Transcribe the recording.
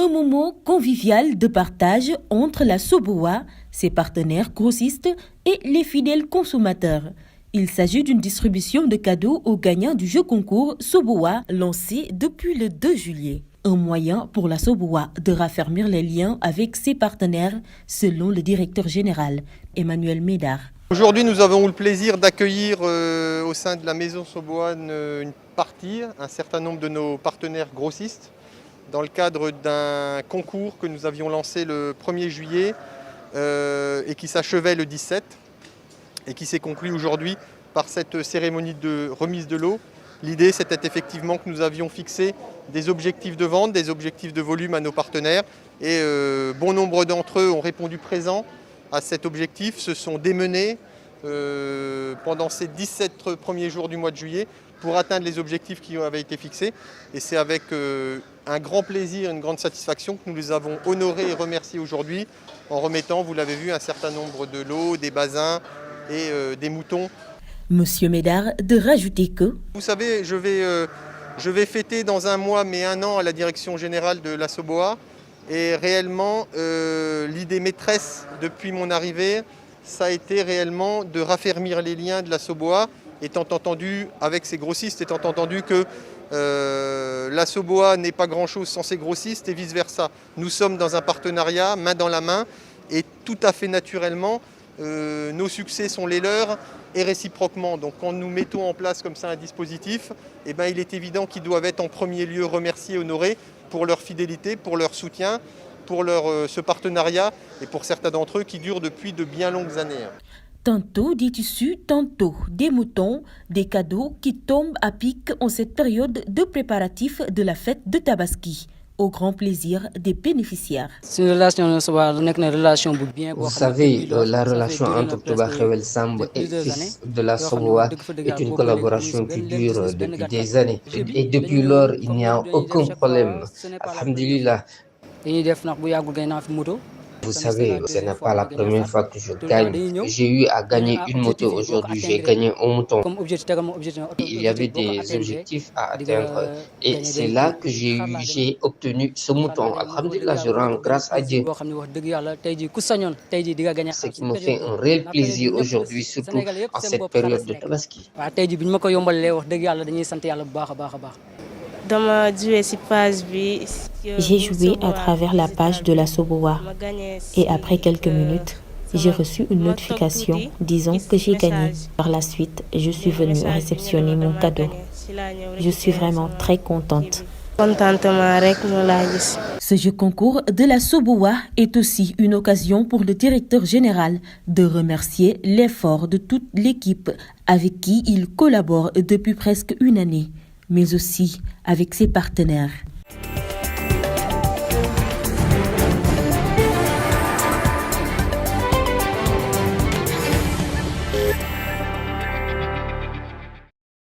Un moment convivial de partage entre la Soboa, ses partenaires grossistes et les fidèles consommateurs. Il s'agit d'une distribution de cadeaux aux gagnants du jeu concours Soboa lancé depuis le 2 juillet. Un moyen pour la Soboa de raffermir les liens avec ses partenaires, selon le directeur général, Emmanuel Médard. Aujourd'hui, nous avons le plaisir d'accueillir au sein de la maison Soboa une partie, un certain nombre de nos partenaires grossistes, dans le cadre d'un concours que nous avions lancé le 1er juillet et qui s'achevait le 17 et qui s'est conclu aujourd'hui par cette cérémonie de remise de lot. L'idée, c'était effectivement que nous avions fixé des objectifs de vente, des objectifs de volume à nos partenaires et bon nombre d'entre eux ont répondu présent à cet objectif, se sont démenés pendant ces 17 premiers jours du mois de juillet pour atteindre les objectifs qui avaient été fixés. Et c'est avec un grand plaisir, une grande satisfaction que nous les avons honorés et remerciés aujourd'hui en remettant, vous l'avez vu, un certain nombre de lots, des basins et des moutons. Monsieur Médard de rajouter que... Vous savez, je vais fêter dans un mois, mais 1 an à la direction générale de la Soboa. Et réellement, l'idée maîtresse depuis mon arrivée, ça a été réellement de raffermir les liens de la Soboa, étant entendu, avec ses grossistes, étant entendu que la Soboa n'est pas grand-chose sans ses grossistes et vice-versa. Nous sommes dans un partenariat, main dans la main, et tout à fait naturellement, nos succès sont les leurs et réciproquement. Donc quand nous mettons en place comme ça un dispositif, eh ben, il est évident qu'ils doivent être en premier lieu remerciés, honorés pour leur fidélité, pour leur soutien, pour ce partenariat et pour certains d'entre eux qui durent depuis de bien longues années. Tantôt des tissus, tantôt des moutons, des cadeaux qui tombent à pic en cette période de préparatifs de la fête de Tabaski, au grand plaisir des bénéficiaires. Vous savez, la relation entre Touba Khewel Samb et fils de la Soboa est une collaboration qui dure depuis des années. Et depuis lors, il n'y a aucun problème. Alhamdulillah. Vous savez, ce n'est pas la première fois que je gagne. J'ai eu à gagner une moto aujourd'hui, j'ai gagné un mouton. Il y avait des objectifs à atteindre et c'est là que j'ai obtenu ce mouton. Alhamdulillah, je rends grâce à Dieu. Ce qui me fait un réel plaisir aujourd'hui, surtout en cette période de Tabaski. J'ai joué à travers la page de la Soboa et après quelques minutes, j'ai reçu une notification disant que j'ai gagné. Par la suite, je suis venue réceptionner mon cadeau. Je suis vraiment très contente. Ce jeu concours de la Soboa est aussi une occasion pour le directeur général de remercier l'effort de toute l'équipe avec qui il collabore depuis presque 1 année, mais aussi avec ses partenaires.